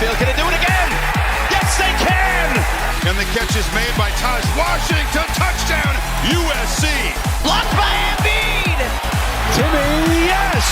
backfield. Can they do it again? Yes, they can! And the catch is made by Taj Washington. Touchdown, USC. Blocked by Embiid! Timmy, yes!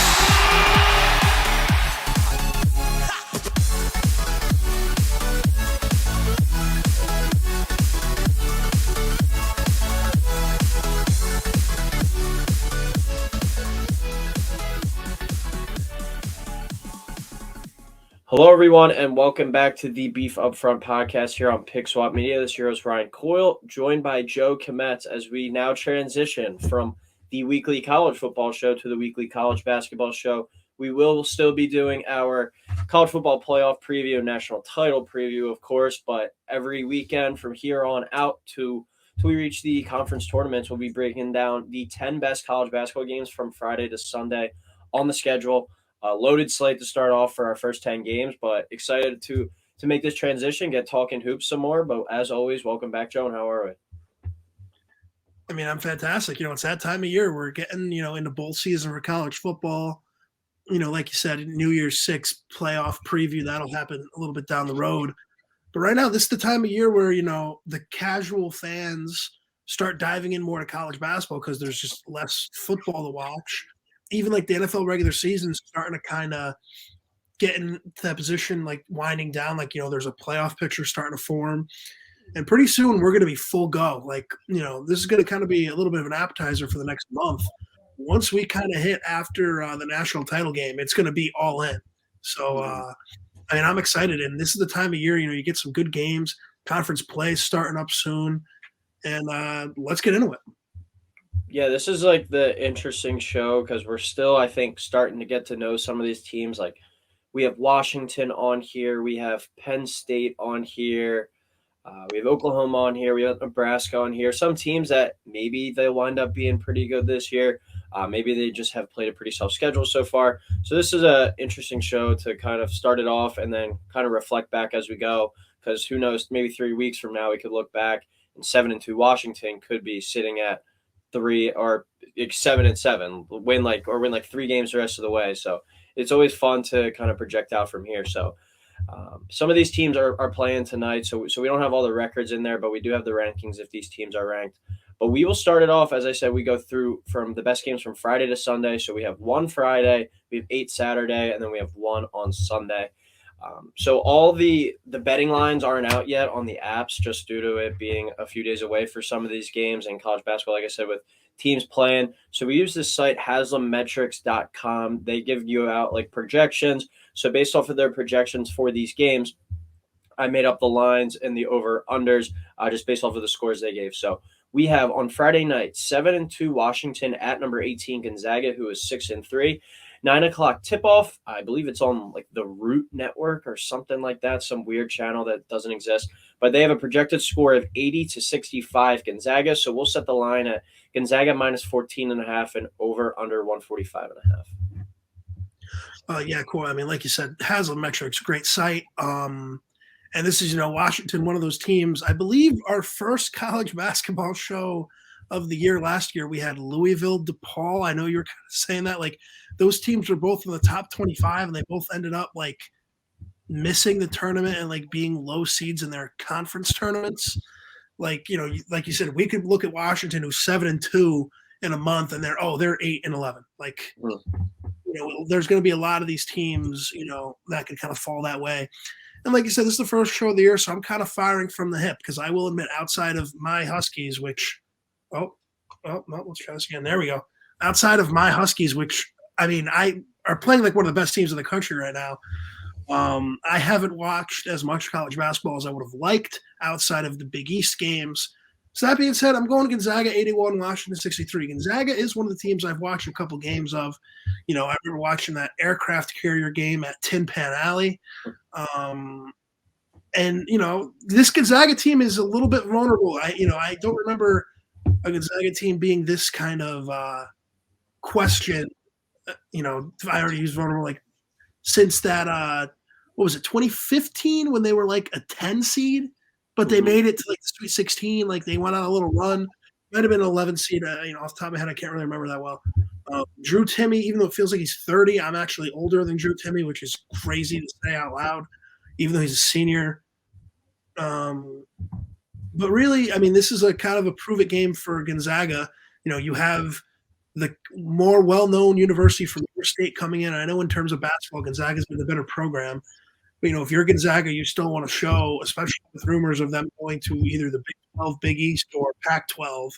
Hello, everyone, and welcome back to the Beef Upfront podcast here on Pick Swap Media. This year is Ryan Coyle, joined by Joe Kmetz as we now transition from the weekly college football show to the weekly college basketball show. We will still be doing our college football playoff preview, national title preview, of course, but every weekend from here on out till we reach the conference tournaments, we'll be breaking down the 10 best college basketball games from Friday to Sunday on the schedule. Loaded slate to start off for our first 10 games, but excited to make this transition, get talking hoops some more. But as always, welcome back, Joe, and how are we? I mean, I'm fantastic. It's that time of year. We're getting, into bowl season for college football. Like you said, New Year's 6 playoff preview, that'll happen a little bit down the road. But right now, this is the time of year where, the casual fans start diving in more to college basketball because there's just less football to watch. Even like the NFL regular season is starting to kind of get into that position, like winding down, there's a playoff picture starting to form. And pretty soon we're going to be full go. This is going to kind of be a little bit of an appetizer for the next month. Once we kind of hit after the national title game, it's going to be all in. So, I'm excited. And this is the time of year, you get some good games, conference play starting up soon. And let's get into it. Yeah, this is like the interesting show because we're still, I think, starting to get to know some of these teams. Like we have Washington on here, we have Penn State on here, we have Oklahoma on here, we have Nebraska on here. Some teams that maybe they'll wind up being pretty good this year. Maybe they just have played a pretty soft schedule so far. So this is an interesting show to kind of start it off and then kind of reflect back as we go. Because who knows, maybe 3 weeks from now we could look back and 7-2 Washington could be sitting at 3 or 7-7, win 3 games the rest of the way. So it's always fun to kind of project out from here. So some of these teams are playing tonight. So we don't have all the records in there, but we do have the rankings if these teams are ranked. But we will start it off, as I said, we go through from the best games from Friday to Sunday. So we have 1 Friday, we have 8 Saturday, and then we have 1 on Sunday. So all the betting lines aren't out yet on the apps just due to it being a few days away for some of these games and college basketball, like I said, with teams playing. So we use this site, haslammetrics.com. They give you out like projections. So based off of their projections for these games, I made up the lines and the over-unders just based off of the scores they gave. So we have on Friday night, 7-2 Washington at number 18 Gonzaga, who is 6-3. 9 o'clock tip-off. I believe it's on like the Root Network or something like that, some weird channel that doesn't exist. But they have a projected score of 80-65 Gonzaga. So we'll set the line at Gonzaga minus 14.5 and over under 145.5. Yeah, cool. I mean, like you said, Haslametrics, great site. And this is, Washington, one of those teams. I believe our first college basketball show of the year last year, we had Louisville, DePaul. I know you were kind of saying that. Like, those teams were both in the top 25, and they both ended up, like, missing the tournament and, like, being low seeds in their conference tournaments. Like, like you said, we could look at Washington, who's 7-2 in a month, and they're 8-11. Like, there's going to be a lot of these teams, that could kind of fall that way. And like you said, this is the first show of the year, so I'm kind of firing from the hip because I will admit, outside of my Huskies, which no, let's try this again. There we go. Outside of my Huskies, which are playing like one of the best teams in the country right now. I haven't watched as much college basketball as I would have liked outside of the Big East games. So that being said, I'm going Gonzaga 81, Washington 63. Gonzaga is one of the teams I've watched a couple games of. I remember watching that aircraft carrier game at Tin Pan Alley. This Gonzaga team is a little bit vulnerable. I don't remember a Gonzaga team being this kind of question. I already used vulnerable like since that 2015 when they were like a 10 seed, but they made it to like the Sweet 16. Like they went on a little run. Might have been an 11 seed. Off the top of my head, I can't really remember that well. Drew Timme, even though it feels like he's 30, I'm actually older than Drew Timme, which is crazy to say out loud. even though he's a senior. But really, I mean, this is a kind of a prove-it game for Gonzaga. You have the more well-known university from your state coming in. I know in terms of basketball, Gonzaga's been the better program. But, if you're Gonzaga, you still want to show, especially with rumors of them going to either the Big 12, Big East, or Pac-12,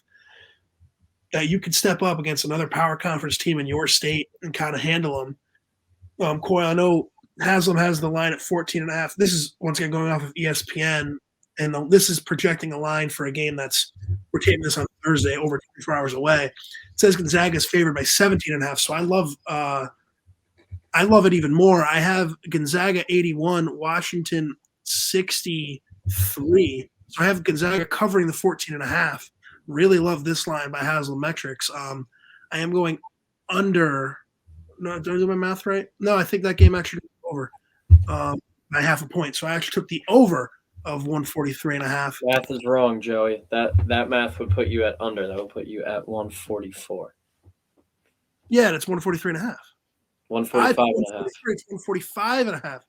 that you could step up against another power conference team in your state and kind of handle them. Coyle, I know Haslam has the line at 14.5. This is, once again, going off of ESPN, and this is projecting a line for a game we're taping this on Thursday, over 24 hours away. It says Gonzaga is favored by 17.5. So I love it even more. I have Gonzaga 81, Washington 63. So I have Gonzaga covering the 14.5. Really love this line by Haslametrics. I am going under. No, did I do my math right? No, I think that game actually goes over by half a point. So I actually took the over of 143.5. Math is wrong, Joey. That math would put you at under. That would put you at 144. Yeah, that's 143.5. 145.5. It's 145.5.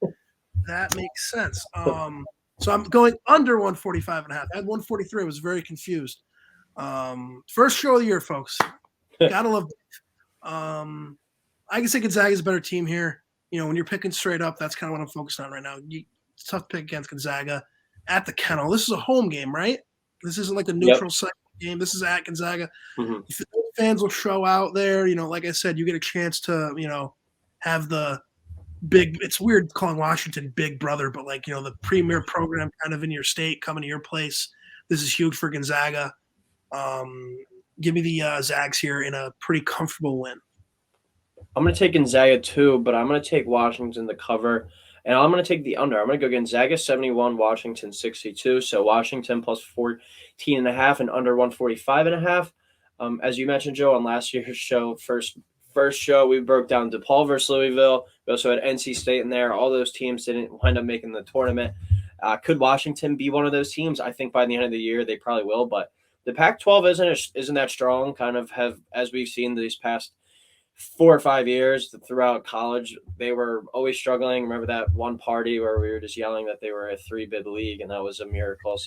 That makes sense. So I'm going under 145.5. I had 143. I was very confused. First show of the year, folks. Gotta love it. I can say Gonzaga is a better team here. When you're picking straight up, that's kind of what I'm focused on right now. It's tough to pick against Gonzaga at the Kennel. This is a home game, right? This isn't like a neutral site game. This is at Gonzaga. Mm-hmm. If the fans will show out there, like I said, you get a chance to, have the big – it's weird calling Washington big brother, but the premier program kind of in your state coming to your place. This is huge for Gonzaga. Give me the Zags here in a pretty comfortable win. I'm going to take Gonzaga too, but I'm going to take Washington to cover, and I'm going to take the under. I'm going to go Gonzaga 71, Washington 62. So Washington plus 14.5 and under 145.5. As you mentioned, Joe, on last year's show, first show, we broke down DePaul versus Louisville. We also had NC State in there. All those teams didn't wind up making the tournament. Could Washington be one of those teams? I think by the end of the year they probably will, but the Pac-12 isn't that strong. Kind of as we've seen these past 4 or 5 years throughout college, they were always struggling. Remember that one party where we were just yelling that they were a 3-bid league, and that was a miracle.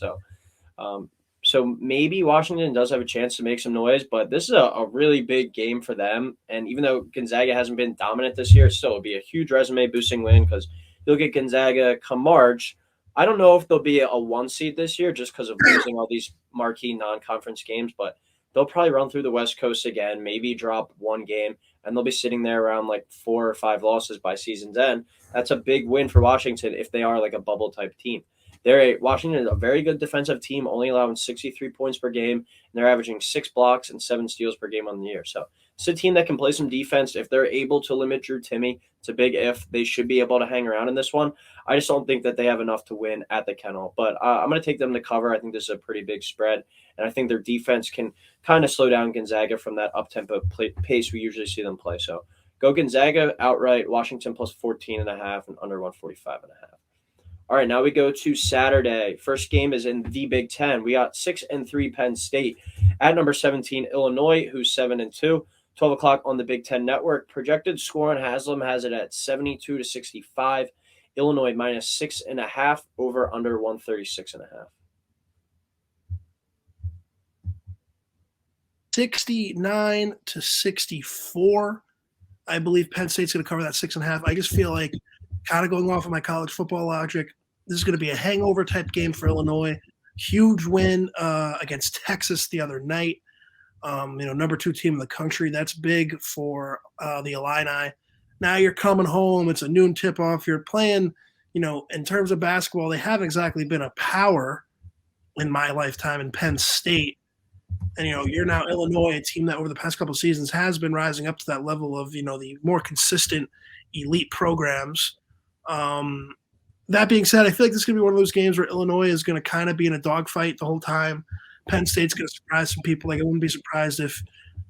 So maybe Washington does have a chance to make some noise, but this is a really big game for them. And even though Gonzaga hasn't been dominant this year, still it'll be a huge resume boosting win because you'll get Gonzaga come March. I don't know if they'll be a 1 seed this year just because of losing all these marquee non-conference games, but they'll probably run through the West Coast again, maybe drop one game, and they'll be sitting there around 4 or 5 losses by season's end. That's a big win for Washington if they are a bubble type team. Washington is a very good defensive team, only allowing 63 points per game, and they're averaging 6 blocks and 7 steals per game on the year. So it's a team that can play some defense. If they're able to limit Drew Timme, it's a big if. They should be able to hang around in this one. I just don't think that they have enough to win at the Kennel. But I'm going to take them to cover. I think this is a pretty big spread, and I think their defense can kind of slow down Gonzaga from that up-tempo pace we usually see them play. So go Gonzaga outright, Washington plus 14.5 and under 145.5. All right, now we go to Saturday. First game is in the Big Ten. We got 6-3 Penn State at number 17 Illinois, who's 7-2. 12 o'clock on the Big Ten Network. Projected score on Haslam has it at 72-65. Illinois minus 6.5 over under 136.5. 69-64. I believe Penn State's going to cover that 6.5. I just feel like, kind of going off of my college football logic, this is going to be a hangover type game for Illinois. Huge win against Texas the other night. Number 2 team in the country. That's big for the Illini. Now you're coming home. It's a noon tip-off. You're playing, in terms of basketball, they haven't exactly been a power in my lifetime in Penn State. And, you're now Illinois, a team that over the past couple of seasons has been rising up to that level of, the more consistent elite programs. That being said, I feel like this is going to be one of those games where Illinois is going to kind of be in a dogfight the whole time. Penn State's going to surprise some people. I wouldn't be surprised if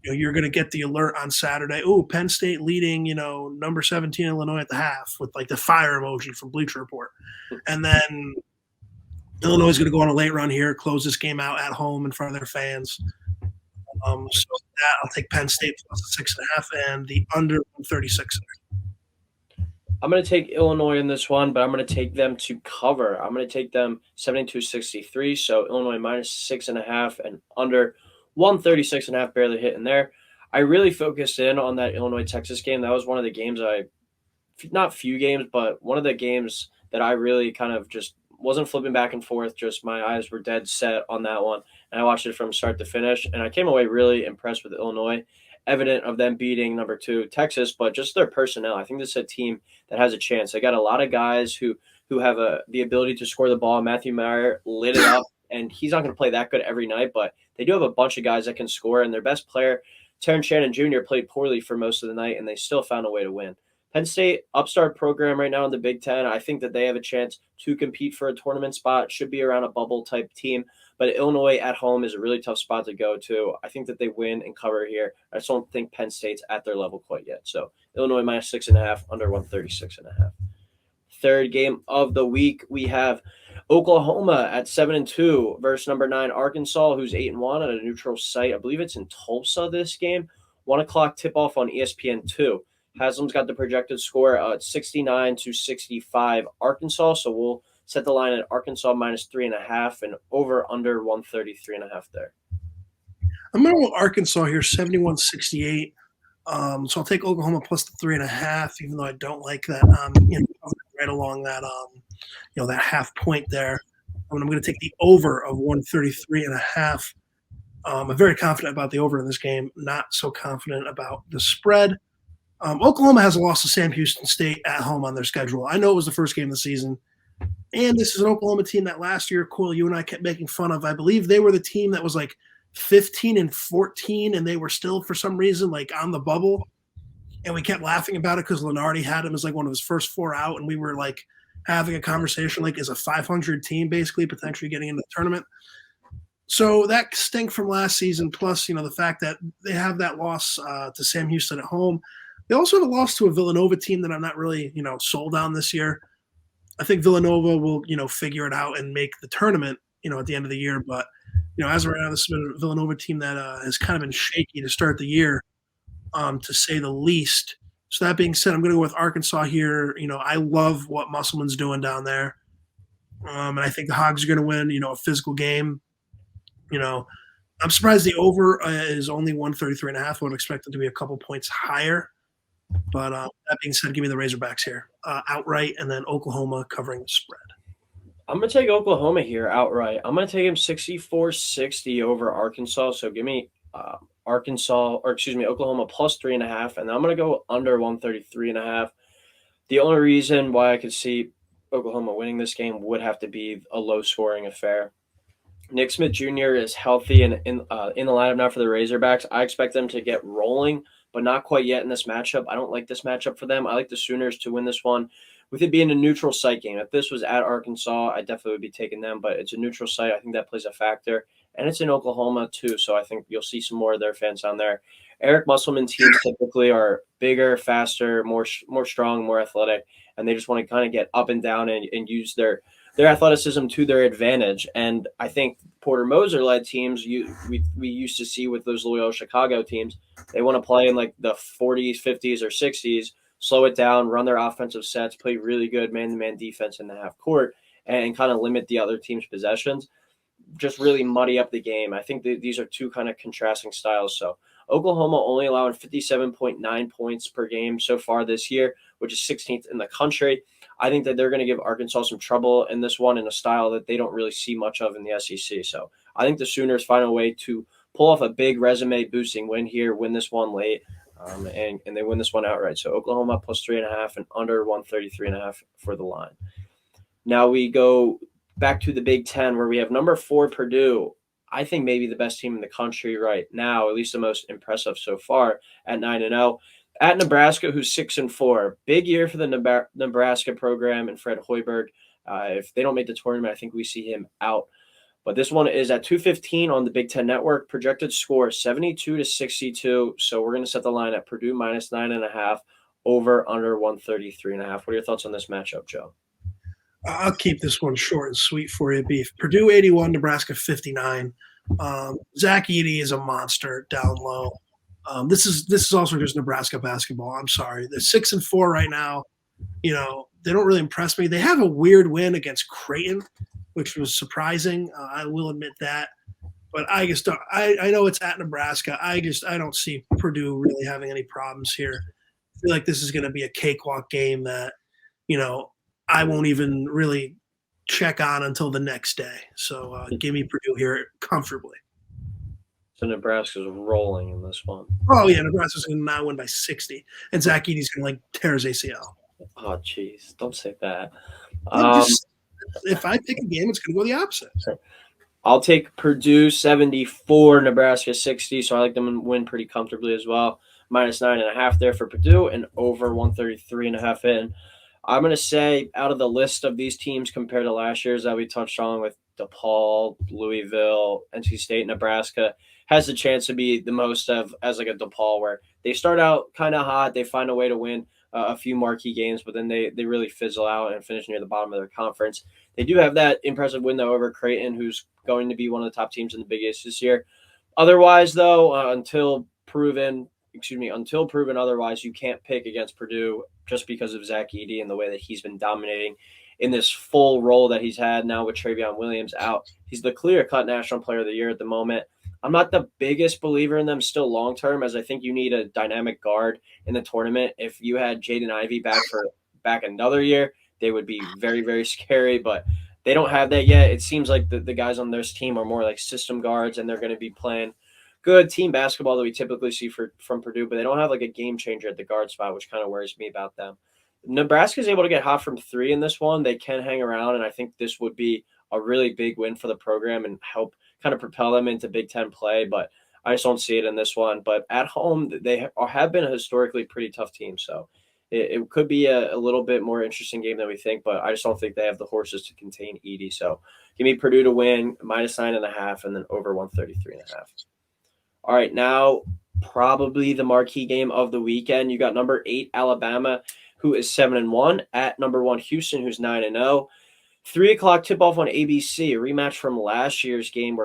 you're going to get the alert on Saturday. Oh, Penn State leading, number 17 Illinois at the half with the fire emoji from Bleacher Report. And then Illinois is going to go on a late run here, close this game out at home in front of their fans. So that I'll take Penn State plus 6.5 and the under 136. I'm going to take Illinois in this one, but I'm going to take them to cover. I'm going to take them 72-63. So Illinois minus 6.5 and under 136.5, barely hitting there. I really focused in on that Illinois-Texas game. That was one of the games not few games, but one of the games that I really kind of just wasn't flipping back and forth. Just my eyes were dead set on that one. And I watched it from start to finish. And I came away really impressed with Illinois, evident of them beating number 2, Texas, but just their personnel. I think this is a team that has a chance. They got a lot of guys who have the ability to score the ball. Matthew Meyer lit it up, and he's not going to play that good every night, but they do have a bunch of guys that can score, and their best player, Terrence Shannon Jr., played poorly for most of the night, and they still found a way to win. Penn State, upstart program right now in the Big Ten. I think that they have a chance to compete for a tournament spot. Should be around a bubble type team. But Illinois at home is a really tough spot to go to. I think that they win and cover here. I just don't think Penn State's at their level quite yet. So Illinois minus 6.5, under 136.5. Third game of the week, we have Oklahoma at 7-2 versus number 9 Arkansas, who's 8-1 at a neutral site. I believe it's in Tulsa this game. 1:00 tip off on ESPN2. Haslam's got the projected score at 69-65 Arkansas, so we'll set the line at Arkansas minus 3.5 and over under 133.5 there. I'm going to go with Arkansas here, 71-68. So I'll take Oklahoma plus the 3.5, even though I don't like that. Right along that, that half point there. I'm going to take the over of 133.5. I'm very confident about the over in this game. Not so confident about the spread. Oklahoma has a loss to Sam Houston State at home on their schedule. I know it was the first game of the season. And this is an Oklahoma team that last year, Coyle, you and I kept making fun of. I believe they were the team that was like 15-14, and they were still, for some reason, like on the bubble. And we kept laughing about it because Lenardi had him as like one of his first 4 out, and we were like having a conversation like as a 500 team, basically, potentially getting into the tournament. So that stink from last season, plus, the fact that they have that loss to Sam Houston at home. They also have a loss to a Villanova team that I'm not really, sold on this year. I think Villanova will, figure it out and make the tournament, at the end of the year. But, as of right now, this has been a Villanova team that has kind of been shaky to start the year, to say the least. So that being said, I'm going to go with Arkansas here. I love what Musselman's doing down there. And I think the Hogs are going to win, a physical game. I'm surprised the over is only 133.5. I would expect it to be a couple points higher. But that being said, give me the Razorbacks here outright, and then Oklahoma covering the spread. I'm going to take Oklahoma here outright. I'm going to take him 64-60 over Arkansas. So give me Oklahoma plus 3.5, and I'm going to go under 133.5. The only reason why I could see Oklahoma winning this game would have to be a low-scoring affair. Nick Smith Jr. is healthy and in the lineup now for the Razorbacks. I expect them to get rolling, but not quite yet in this matchup. I don't like this matchup for them. I like the Sooners to win this one, with it being a neutral site game. If this was at Arkansas, I definitely would be taking them, but it's a neutral site. I think that plays a factor, and it's in Oklahoma too, so I think you'll see some more of their fans down there. Eric Musselman teams typically are bigger, faster, more strong, more athletic, and they just want to kind of get up and down and use their athleticism to their advantage. And I think Porter Moser-led teams, we used to see with those Loyola Chicago teams, they want to play in like the 40s, 50s, or 60s, slow it down, run their offensive sets, play really good man-to-man defense in the half court, and kind of limit the other team's possessions, just really muddy up the game. I think these are two kind of contrasting styles. So Oklahoma only allowing 57.9 points per game so far this year, which is 16th in the country. I think that they're going to give Arkansas some trouble in this one in a style that they don't really see much of in the SEC. So I think the Sooners find a way to pull off a big resume-boosting win here, win this one late, and they win this one outright. So Oklahoma plus 3.5 and under 133.5 for the line. Now we go back to the Big Ten, where we have number 4 Purdue. I think maybe the best team in the country right now, at least the most impressive so far at 9-0. At Nebraska, who's 6-4. Big year for the Nebraska program and Fred Hoiberg. If they don't make the tournament, I think we see him out. But this one is at 2:15 on the Big Ten Network. Projected score 72-62. So we're going to set the line at Purdue minus 9.5, over under 133.5. What are your thoughts on this matchup, Joe? I'll keep this one short and sweet for you, Beef. Purdue 81, Nebraska 59. Zach Edey is a monster down low. This is also just Nebraska basketball. I'm sorry. They're 6-4 right now. They don't really impress me. They have a weird win against Creighton, which was surprising. I will admit that. But I just don't. I know it's at Nebraska. I don't see Purdue really having any problems here. I feel like this is going to be a cakewalk game that, I won't even really check on until the next day. So give me Purdue here comfortably. So Nebraska's rolling in this one. Oh yeah, Nebraska's going to now win by 60, and Zach Edey's going to tear his ACL. Oh jeez, don't say that. If I pick a game, it's going to go the opposite. I'll take Purdue 74, Nebraska 60, so I like them to win pretty comfortably as well. -9.5 there for Purdue and over 133.5 in. I'm going to say out of the list of these teams compared to last year's that we touched on with DePaul, Louisville, NC State, Nebraska, has the chance to be the most of as like a DePaul where they start out kind of hot, they find a way to win a few marquee games, but then they really fizzle out and finish near the bottom of their conference. They do have that impressive win, though, over Creighton, who's going to be one of the top teams in the Big East this year. Otherwise, though, until proven otherwise, you can't pick against Purdue just because of Zach Edey and the way that he's been dominating in this full role that he's had now with Travion Williams out. He's the clear-cut National Player of the Year at the moment. I'm not the biggest believer in them still long-term, as I think you need a dynamic guard in the tournament. If you had Jaden Ivey back another year, they would be very, very scary, but they don't have that yet. It seems like the guys on this team are more like system guards, and they're going to be playing good team basketball that we typically see from Purdue, but they don't have like a game changer at the guard spot, which kind of worries me about them. Nebraska is able to get hot from three in this one. They can hang around, and I think this would be a really big win for the program and help kind of propel them into Big Ten play, but I just don't see it in this one. But at home, they have been a historically pretty tough team, so it could be a little bit more interesting game than we think, but I just don't think they have the horses to contain Edey. So give me Purdue to win, -9.5, and then over 133.5. All right, now probably the marquee game of the weekend. You got number 8 Alabama, who is 7-1, at number 1 Houston, who's 9-0. 3:00 tip-off on ABC, a rematch from last year's game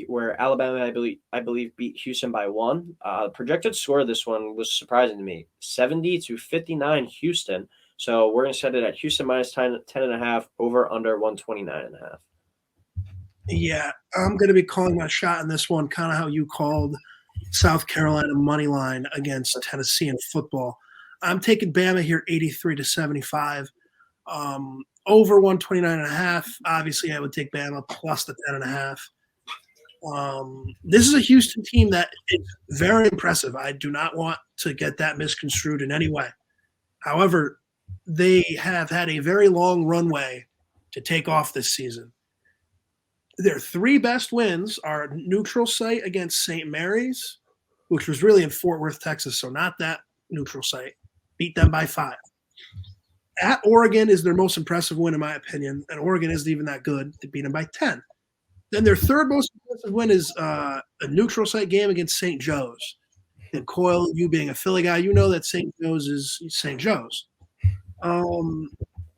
where Alabama, I believe, beat Houston by 1. Projected score of this one was surprising to me, 70-59 Houston. So we're going to set it at Houston -10.5, over under 129.5. Yeah, I'm going to be calling my shot in this one, kind of how you called South Carolina money line against Tennessee in football. I'm taking Bama here 83-75. Over 129.5. Obviously, I would take Bama plus the 10.5. This is a Houston team that is very impressive. I do not want to get that misconstrued in any way. However, they have had a very long runway to take off this season. Their 3 best wins are neutral site against St. Mary's, which was really in Fort Worth, Texas, so not that neutral site. Beat them by 5. At Oregon is their most impressive win, in my opinion, and Oregon isn't even that good. They beat them by 10. Then their third most impressive win is a neutral site game against St. Joe's. And Coyle, you being a Philly guy, you know that St. Joe's is St. Joe's.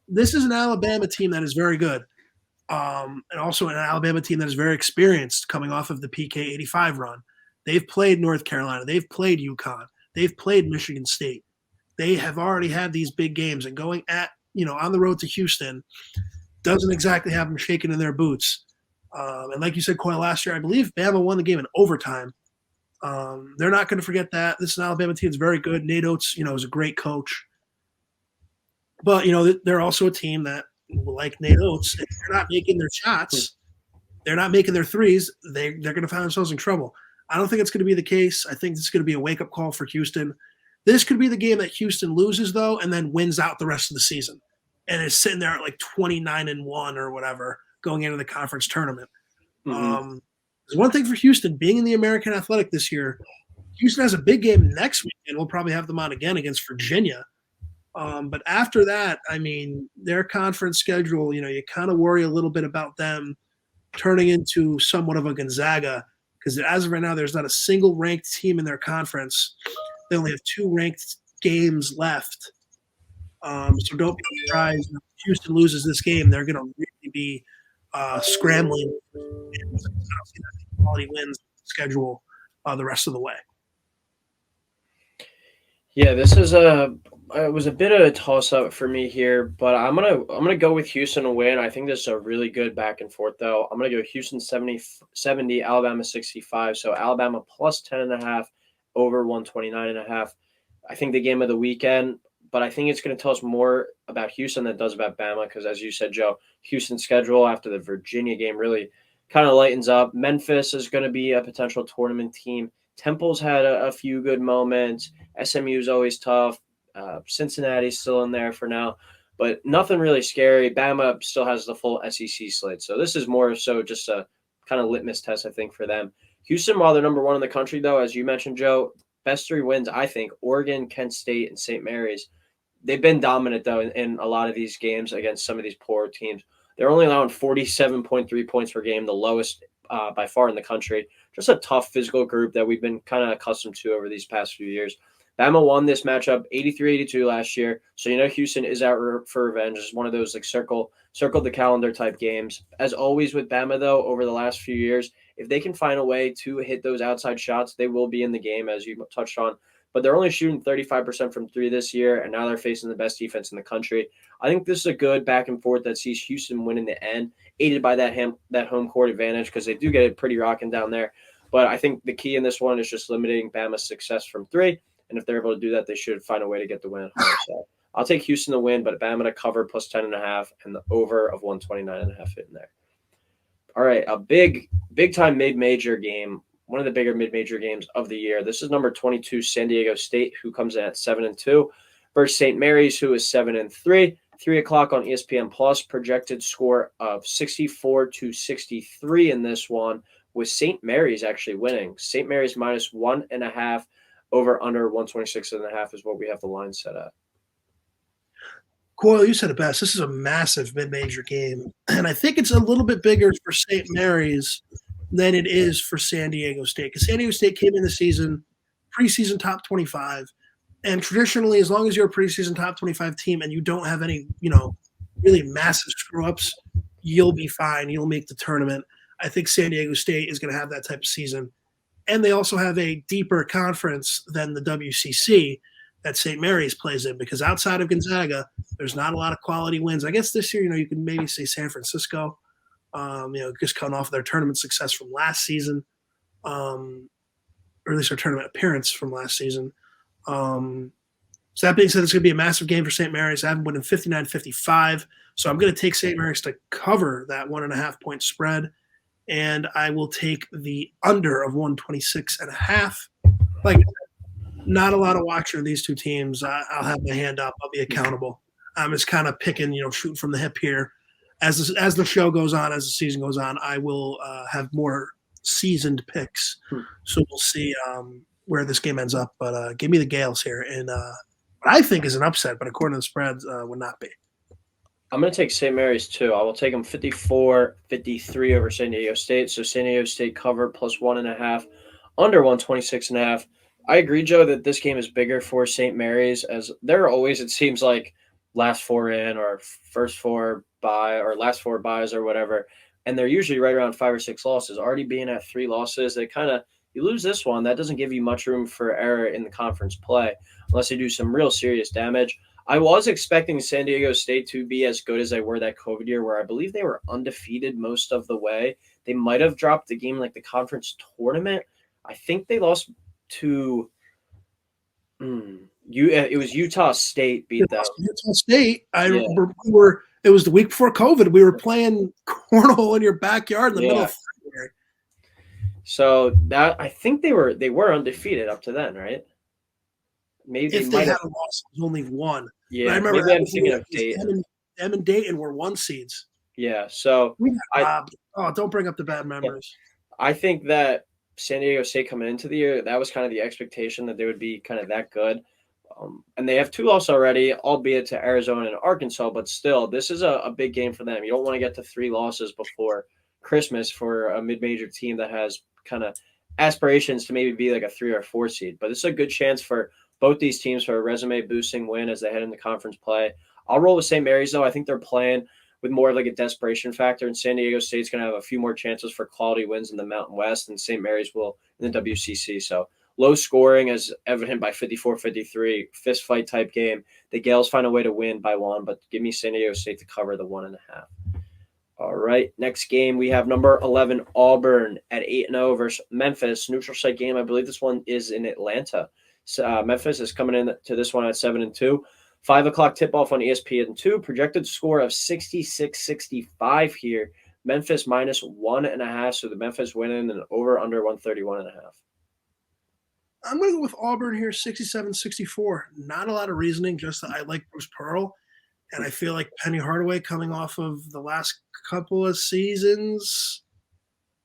This is an Alabama team that is very good, and also an Alabama team that is very experienced coming off of the PK 85 run. They've played North Carolina. They've played UConn. They've played Michigan State. They have already had these big games, and going on the road to Houston doesn't exactly have them shaking in their boots. And like you said, Coyle, last year, I believe Bama won the game in overtime. They're not going to forget that. This is an Alabama team that's very good. Nate Oates, is a great coach. But, they're also a team that, like Nate Oates, if they're not making their shots, they're not making their threes, they're going to find themselves in trouble. I don't think it's going to be the case. I think it's going to be a wake-up call for Houston. This could be the game that Houston loses, though, and then wins out the rest of the season and is sitting there at like 29-1 or whatever going into the conference tournament. Mm-hmm. There's one thing for Houston, being in the American Athletic this year, Houston has a big game next week, and we'll probably have them on again against Virginia. But after that, their conference schedule, you kind of worry a little bit about them turning into somewhat of a Gonzaga, because as of right now, there's not a single ranked team in their conference. They only have 2 ranked games left. So don't be surprised if Houston loses this game. They're going to really be scrambling and quality wins schedule the rest of the way. Yeah, this is It was a bit of a toss-up for me here, but I'm gonna go with Houston to win. I think this is a really good back and forth, though. I'm gonna go Houston 70, Alabama 65. So Alabama plus 10.5, over 129.5. I think the game of the weekend, but I think it's going to tell us more about Houston than it does about Bama because, as you said, Joe, Houston's schedule after the Virginia game really kind of lightens up. Memphis is going to be a potential tournament team. Temple's had a few good moments. SMU's always tough. Cincinnati's still in there for now, but nothing really scary. Bama still has the full SEC slate. So this is more so just a kind of litmus test, I think, for them. Houston, while they're number one in the country, though, as you mentioned, Joe, best three wins, I think, Oregon, Kent State, and St. Mary's. They've been dominant, though, in a lot of these games against some of these poor teams. They're only allowing 47.3 points per game, the lowest by far in the country. Just a tough physical group that we've been kind of accustomed to over these past few years. Bama won this matchup 83-82 last year. So, Houston is out for revenge. It's one of those like circle the calendar type games. As always with Bama, though, over the last few years, if they can find a way to hit those outside shots, they will be in the game, as you touched on. But they're only shooting 35% from three this year, and now they're facing the best defense in the country. I think this is a good back and forth that sees Houston win in the end, aided by that home court advantage because they do get it pretty rocking down there. But I think the key in this one is just limiting Bama's success from three. And if they're able to do that, they should find a way to get the win at home. So I'll take Houston to win, but Bama to cover plus 10.5 and the over of 129.5 in there. All right, a big time mid-major game, one of the bigger mid-major games of the year. This is number 22, San Diego State, who comes in at 7-2, versus St. Mary's, who is 7-3. 3 o'clock on ESPN Plus, projected score of 64-63 in this one, with St. Mary's actually winning. St. Mary's minus 1.5. Over under 126.5 is what we have the line set at. Coyle, you said it best. This is a massive mid-major game, and I think it's a little bit bigger for St. Mary's than it is for San Diego State because San Diego State came in the season preseason top 25, and traditionally, as long as you're a preseason top 25 team and you don't have any, really massive screw-ups, you'll be fine. You'll make the tournament. I think San Diego State is going to have that type of season. And they also have a deeper conference than the WCC that St. Mary's plays in because outside of Gonzaga, there's not a lot of quality wins. I guess this year, you can maybe say San Francisco, just coming off of their tournament success from last season, or at least their tournament appearance from last season. So that being said, it's going to be a massive game for St. Mary's. I have them winning 59-55. So I'm going to take St. Mary's to cover that 1.5 point spread. And I will take the under of 126.5. Like, not a lot of watching of these two teams. I'll have my hand up. I'll be accountable. I'm just kind of picking, shooting from the hip here. As the show goes on, as the season goes on, I will have more seasoned picks. So we'll see where this game ends up. But give me the Gales here. And what I think is an upset, but according to the spreads, would not be. I'm going to take St. Mary's too. I will take them 54-53 over San Diego State. So San Diego State cover plus 1.5, under 126.5. I agree, Joe, that this game is bigger for St. Mary's as they're always, it seems like, last four in or first four bye or last four buys or whatever. And they're usually right around 5 or 6 losses. Already being at 3 losses, you lose this one. That doesn't give you much room for error in the conference play unless they do some real serious damage. I was expecting San Diego State to be as good as they were that COVID year where I believe they were undefeated most of the way. They might have dropped the game like the conference tournament. I think they lost to it was Utah State beat them. Utah State. I remember it was the week before COVID. We were playing cornhole in your backyard in the middle of February. So that I think they were undefeated up to then, right? Maybe if they had a loss, it was only one. Yeah, but I remember maybe I'm thinking of Dayton. Them and Dayton were 1 seeds. Yeah, so don't bring up the bad memories. I think that San Diego State coming into the year, that was kind of the expectation that they would be kind of that good. And they have 2 losses already, albeit to Arizona and Arkansas, but still, this is a big game for them. You don't want to get to 3 losses before Christmas for a mid-major team that has kind of aspirations to maybe be like a 3 or 4 seed. But it's a good chance for both these teams for a resume-boosting win as they head into conference play. I'll roll with St. Mary's, though. I think they're playing with more of like a desperation factor, and San Diego State's going to have a few more chances for quality wins in the Mountain West, and St. Mary's will in the WCC. So low scoring as evident by 54-53, fist fight type game. The Gales find a way to win by 1, but give me San Diego State to cover the 1.5. All right, next game we have number 11 Auburn at 8-0 versus Memphis. Neutral site game. I believe this one is in Atlanta. So, Memphis is coming in to this one at 7-2. 5 o'clock tip-off on ESPN2. Projected score of 66-65 here. Memphis minus 1.5, so the Memphis winning and over under 131.5. I'm going to go with Auburn here, 67-64. Not a lot of reasoning, just that I like Bruce Pearl. And I feel like Penny Hardaway, coming off of the last couple of seasons,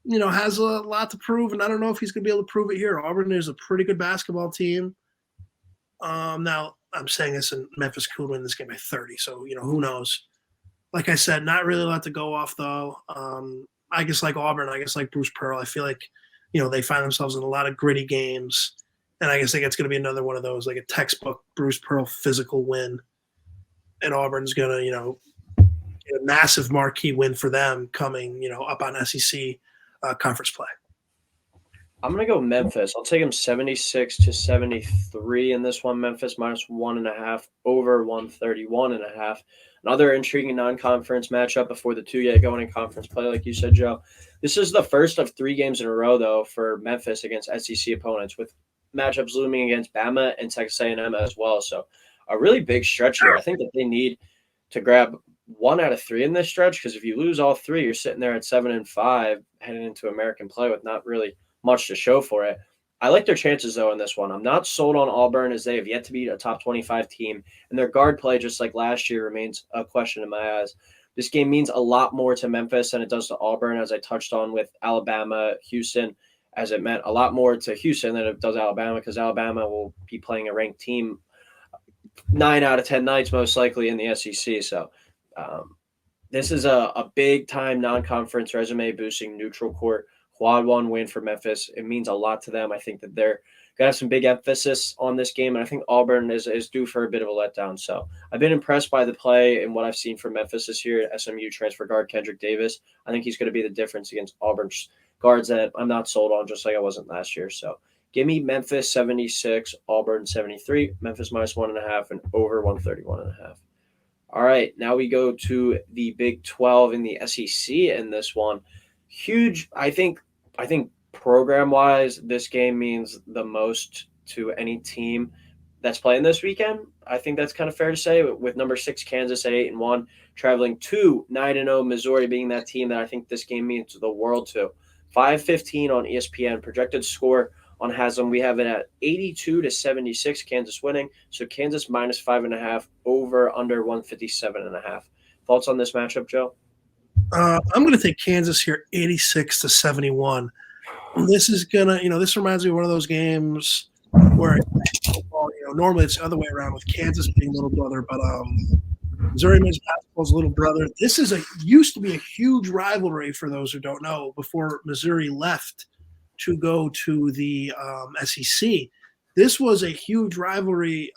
has a lot to prove. And I don't know if he's going to be able to prove it here. Auburn is a pretty good basketball team. Now, I'm saying this, and Memphis could win this game by 30. So, who knows? Like I said, not really a lot to go off, though. I guess like Auburn, I guess like Bruce Pearl, I feel like, they find themselves in a lot of gritty games. And I guess it's going to be another one of those, like a textbook Bruce Pearl physical win. And Auburn's going to, get a massive marquee win for them coming, up on SEC conference play. I'm going to go Memphis. I'll take them 76-73 in this one. Memphis minus 1.5 over 131.5. Another intriguing non-conference matchup before the 2 yet going in conference play, like you said, Joe. This is the first of 3 games in a row, though, for Memphis against SEC opponents, with matchups looming against Bama and Texas A&M as well. So a really big stretch here. I think that they need to grab 1 out of 3 in this stretch, because if you lose all 3, you're sitting there at 7-5 heading into American play with not really much to show for it. I like their chances, though, in this one. I'm not sold on Auburn, as they have yet to beat a top 25 team, and their guard play, just like last year, remains a question in my eyes. This game means a lot more to Memphis than it does to Auburn, as I touched on with Alabama, Houston, as it meant a lot more to Houston than it does Alabama, because Alabama will be playing a ranked team 9 out of 10 nights, most likely, in the SEC. So this is a big-time non-conference resume-boosting neutral court quad 1 win for Memphis. It means a lot to them. I think that they're going to have some big emphasis on this game, and I think Auburn is due for a bit of a letdown. So I've been impressed by the play and what I've seen from Memphis this year. SMU transfer guard Kendrick Davis, I think he's going to be the difference against Auburn's guards that I'm not sold on, just like I wasn't last year. So give me Memphis 76, Auburn 73, Memphis minus 1.5, and over 131.5. All right, now we go to the Big 12 in the SEC in this one. Huge, I think program-wise, this game means the most to any team that's playing this weekend. I think that's kind of fair to say, with number 6 Kansas at 8-1, traveling to 9-0 Missouri being that team that I think this game means the world to. 5:15 on ESPN. Projected score on Haslam, we have it at 82-76, Kansas winning. So Kansas minus 5.5, over under 157.5. Thoughts on this matchup, Joe? I'm going to take Kansas here, 86-71. This is gonna, this reminds me of one of those games where, normally it's the other way around with Kansas being little brother, but Missouri men's basketball's little brother. This used to be a huge rivalry, for those who don't know, before Missouri left to go to the SEC. This was a huge rivalry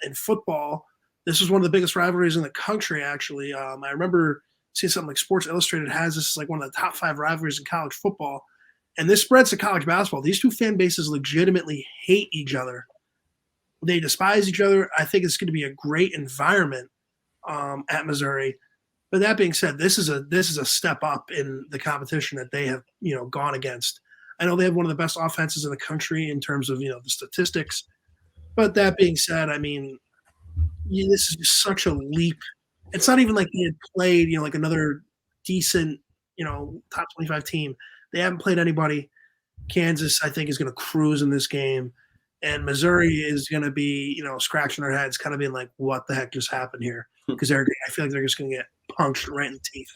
in football. This was one of the biggest rivalries in the country, actually. I remember seeing something like Sports Illustrated has this is like one of the top 5 rivalries in college football. And this spreads to college basketball. These two fan bases legitimately hate each other. They despise each other. I think it's going to be a great environment at Missouri. But that being said, this is a step up in the competition that they have, gone against. I know they have one of the best offenses in the country in terms of, the statistics. But that being said, I mean, this is just such a leap. It's not even like they had played, like another decent, top 25 team. They haven't played anybody. Kansas, I think, is going to cruise in this game. And Missouri is going to be, scratching their heads, kind of being like, what the heck just happened here? Because I feel like they're just going to get punched right in the teeth.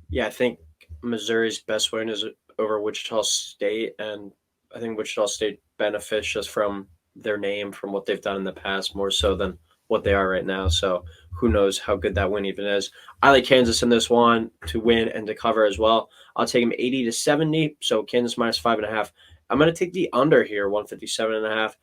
Yeah, I think Missouri's best win is over Wichita State. And I think Wichita State benefits just from their name, from what they've done in the past, more so than what they are right now. So who knows how good that win even is. I like Kansas in this one to win and to cover as well. I'll take them 80-70. So Kansas minus 5.5. I'm going to take the under here, 157.5.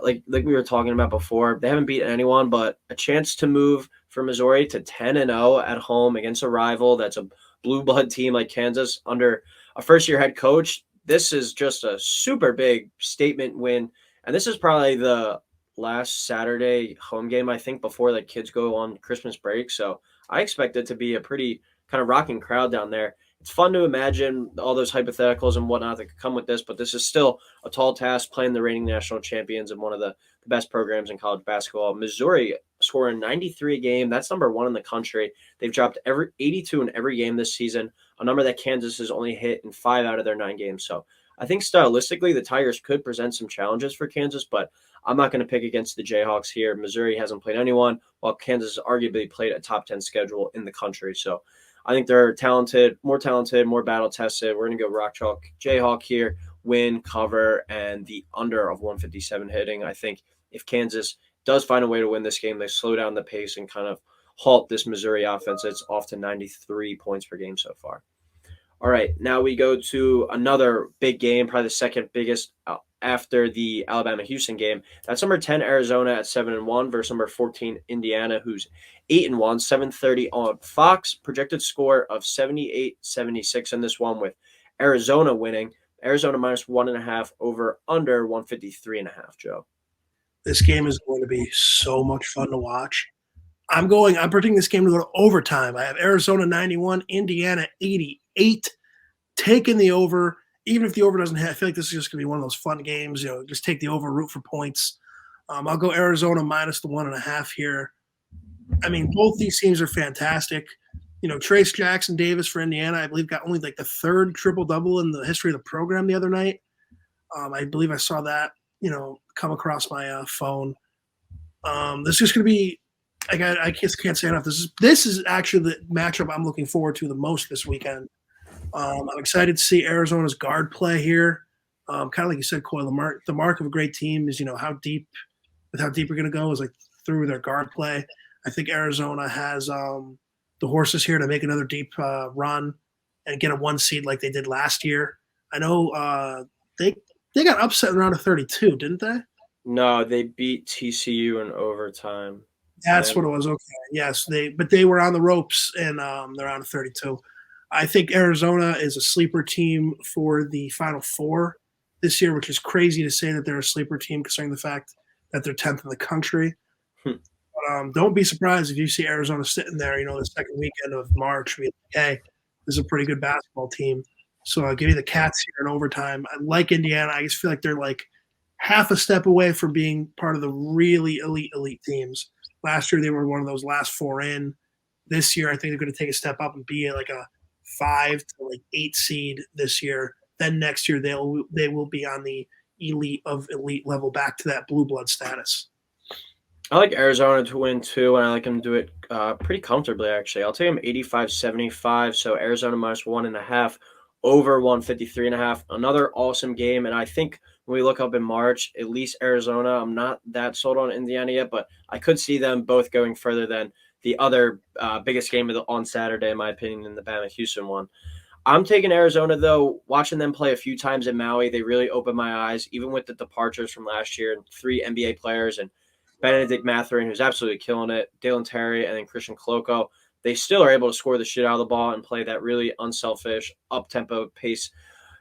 Like we were talking about before, they haven't beaten anyone, but a chance to move for Missouri to 10-0 at home against a rival that's a blue blood team like Kansas under a first-year head coach. this is just a super big statement win. And this is probably the last Saturday home game, I think, before the kids go on Christmas break. So I expect it to be a pretty kind of rocking crowd down there. It's fun to imagine all those hypotheticals and whatnot that could come with this, but this is still a tall task playing the reigning national champions and one of the best programs in college basketball. Missouri scoring 93 a game. That's number one in the country. They've dropped 82 in every game this season, a number that Kansas has only hit in 5 out of their 9 games. So I think stylistically the Tigers could present some challenges for Kansas, but I'm not going to pick against the Jayhawks here. Missouri hasn't played anyone, while Kansas has arguably played a top 10 schedule in the country. So I think they're talented, more battle-tested. We're going to go rock chalk Jayhawk here, win, cover, and the under of 157 hitting. I think if Kansas does find a way to win this game, they slow down the pace and kind of halt this Missouri offense. It's off to 93 points per game so far. All right, now we go to another big game, probably the second biggest after the Alabama-Houston game. That's number 10 Arizona at 7-1 versus number 14 Indiana, who's 8-1, 7:30 on Fox. Projected score of 78-76 in this one, with Arizona winning. Arizona minus 1.5 over under 153.5. Joe. This game is going to be so much fun to watch. I'm predicting this game to go to overtime. I have Arizona 91, Indiana 88, taking the over. Even if the over doesn't hit, I feel like this is just going to be one of those fun games. Just take the over, root for points. I'll go Arizona minus the 1.5 here. I mean, both these teams are fantastic. Trace Jackson Davis for Indiana, I believe, got only the third triple-double in the history of the program the other night. I believe I saw that, come across my phone. This is just going to be I just can't say enough. This is actually the matchup I'm looking forward to the most this weekend. I'm excited to see Arizona's guard play here. Kind of like you said, Coyle, the mark of a great team is how deep we're going to go is through their guard play. I think Arizona has the horses here to make another deep run and get a 1 seed like they did last year. I know they got upset in round of 32, didn't they? No, they beat TCU in overtime. That's what it was. Okay. Yes, they were on the ropes in the round of 32. I think Arizona is a sleeper team for the Final Four this year, which is crazy to say that they're a sleeper team considering the fact that they're 10th in the country. But, don't be surprised if you see Arizona sitting there, the second weekend of March. Hey, this is a pretty good basketball team. So I'll give you the Cats here in overtime. I like Indiana. I just feel like they're half a step away from being part of the really elite teams. Last year, they were one of those last 4 in. This year, I think they're going to take a step up and be a 5 to 8 seed this year. Then next year, they will be on the elite level, back to that blue blood status. I like Arizona to win too, and I like them to do it pretty comfortably, actually. I'll take them 85-75, so Arizona minus 1.5 over 153.5. Another awesome game, and I think when we look up in March, at least Arizona, I'm not that sold on Indiana yet, but I could see them both going further than the other biggest game on Saturday, in my opinion, in the Bama-Houston one. I'm taking Arizona, though. Watching them play a few times in Maui, they really opened my eyes, even with the departures from last year and 3 NBA players and Benedict Mathurin, who's absolutely killing it, Dalen Terry, and then Christian Koloko. They still are able to score the shit out of the ball and play that really unselfish, up-tempo pace.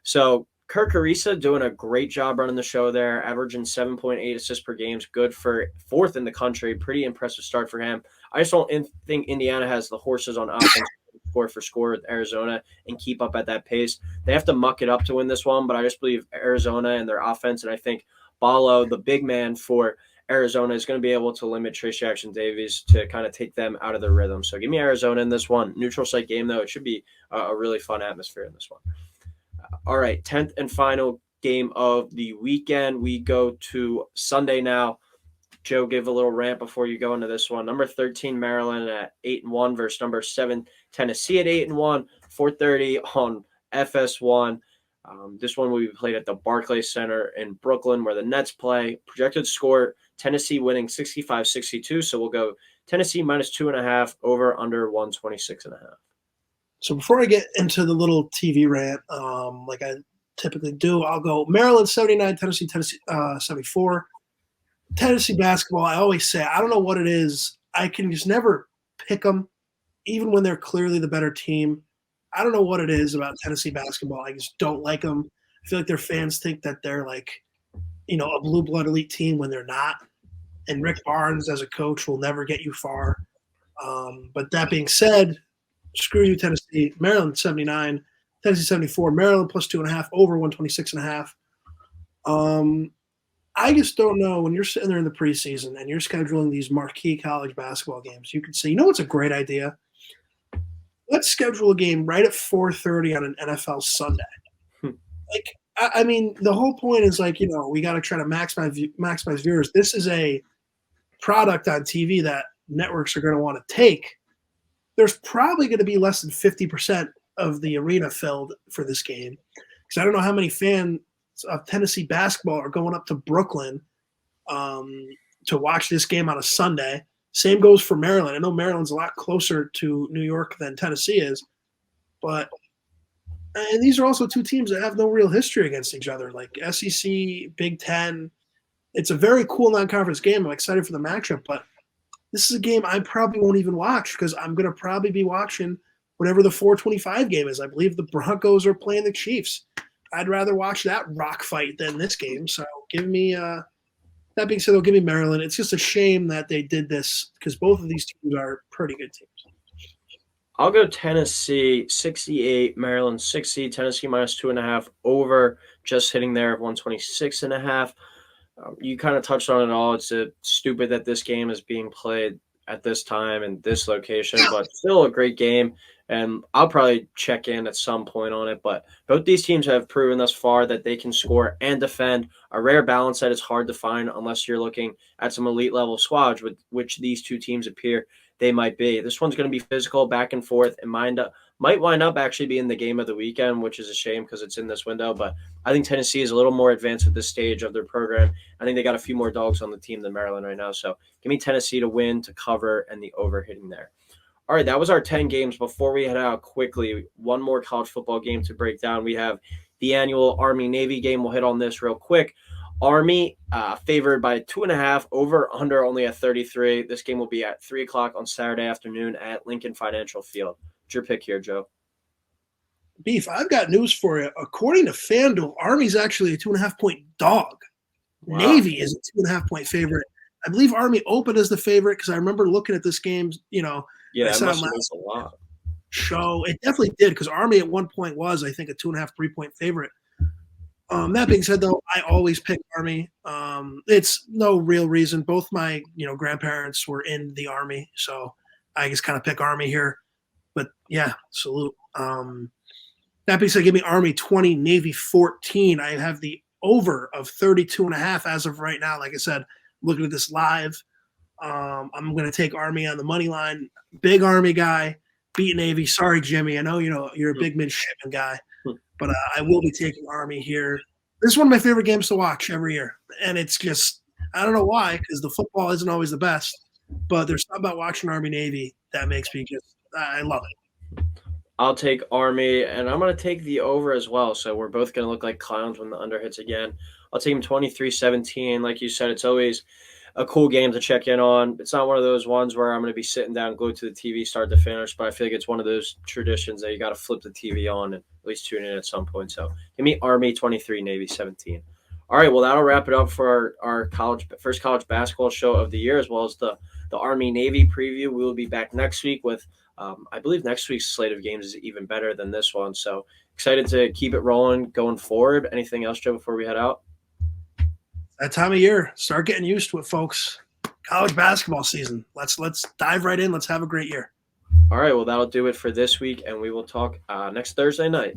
So Kirk Ariza doing a great job running the show there, averaging 7.8 assists per game, good for 4th in the country. Pretty impressive start for him. I just don't think Indiana has the horses on offense score for score with Arizona and keep up at that pace. They have to muck it up to win this one, but I just believe Arizona and their offense, and I think Ballo, the big man for Arizona, is going to be able to limit Trace Jackson Davies to kind of take them out of their rhythm. So give me Arizona in this one. Neutral site game, though. It should be a really fun atmosphere in this one. All right, 10th and final game of the weekend. We go to Sunday now. Joe, give a little rant before you go into this one. Number 13, Maryland at 8-1 versus number 7, Tennessee at 8-1, 4:30 on FS1. This one will be played at the Barclays Center in Brooklyn, where the Nets play. Projected score, Tennessee winning 65-62. So we'll go Tennessee minus 2.5 over under 126.5. So before I get into the little TV rant, like I typically do, I'll go Maryland 79, Tennessee 74. Tennessee basketball, I always say, I don't know what it is. I can just never pick them, even when they're clearly the better team. I don't know what it is about Tennessee basketball. I just don't like them. I feel like their fans think that they're like, a blue blood elite team when they're not. And Rick Barnes as a coach will never get you far. But that being said, screw you, Tennessee. Maryland 79, Tennessee 74. Maryland plus 2.5 over 126.5. I just don't know when you're sitting there in the preseason and you're scheduling these marquee college basketball games. You could say, what's a great idea? Let's schedule a game right at 4:30 on an NFL Sunday. I mean, the whole point is we got to try to maximize viewers. This is a product on TV that networks are going to want to take. There's probably going to be less than 50% of the arena filled for this game because I don't know how many fans of Tennessee basketball are going up to Brooklyn to watch this game on a Sunday. Same goes for Maryland. I know Maryland's a lot closer to New York than Tennessee is, and these are also two teams that have no real history against each other, like SEC, Big Ten. It's a very cool non-conference game. I'm excited for the matchup, but this is a game I probably won't even watch because I'm going to probably be watching whatever the 4:25 game is. I believe the Broncos are playing the Chiefs. I'd rather watch that rock fight than this game. So give me that being said, they'll give me Maryland. It's just a shame that they did this because both of these teams are pretty good teams. I'll go Tennessee 68, Maryland 60, Tennessee minus 2.5 over, just hitting there at 126.5. You kind of touched on it all. It's stupid that this game is being played at this time and this location, but still a great game. And I'll probably check in at some point on it. But both these teams have proven thus far that they can score and defend, a rare balance that is hard to find unless you're looking at some elite level squads, with which these two teams appear they might be. This one's going to be physical, back and forth, and might wind up actually being the game of the weekend, which is a shame because it's in this window. But I think Tennessee is a little more advanced at this stage of their program. I think they got a few more dogs on the team than Maryland right now. So give me Tennessee to win, to cover, and the over hitting there. All right, that was our 10 games. Before we head out quickly, one more college football game to break down. We have the annual Army-Navy game. We'll hit on this real quick. Army favored by 2.5, over under only at 33. This game will be at 3 o'clock on Saturday afternoon at Lincoln Financial Field. What's your pick here, Joe? Beef, I've got news for you. According to FanDuel, Army's actually a 2.5-point dog. Wow. Navy is a 2.5-point favorite. I believe Army opened as the favorite because I remember looking at this game, Yeah, that must have a lot. Show. It definitely did because Army at one point was, I think, a 2.5, 3-point favorite. That being said, though, I always pick Army. It's no real reason. Both my, grandparents were in the Army, so I just kind of pick Army here. But yeah, salute. That being said, give me Army 20, Navy 14. I have the over of 32.5 as of right now. Like I said, looking at this live. I'm going to take Army on the money line. Big Army guy, beat Navy. Sorry, Jimmy. I know you're a big midshipman guy. But I will be taking Army here. This is one of my favorite games to watch every year. And it's just, I don't know why, because the football isn't always the best. But there's something about watching Army-Navy that makes me I love it. I'll take Army, and I'm going to take the over as well. So we're both going to look like clowns when the under hits again. I'll take him 23-17. Like you said, it's always a cool game to check in on. It's not one of those ones where I'm going to be sitting down glued to the TV start to finish, but I feel like it's one of those traditions that you got to flip the TV on and at least tune in at some point. So give me Army 23, Navy 17. All right, well, that'll wrap it up for our first college basketball show of the year, as well as the Army-Navy preview. We will be back next week with, I believe next week's slate of games is even better than this one. So excited to keep it rolling going forward. Anything else, Joe, before we head out? That time of year, start getting used to it, folks. College basketball season. Let's dive right in. Let's have a great year. All right, well, that'll do it for this week, and we will talk next Thursday night.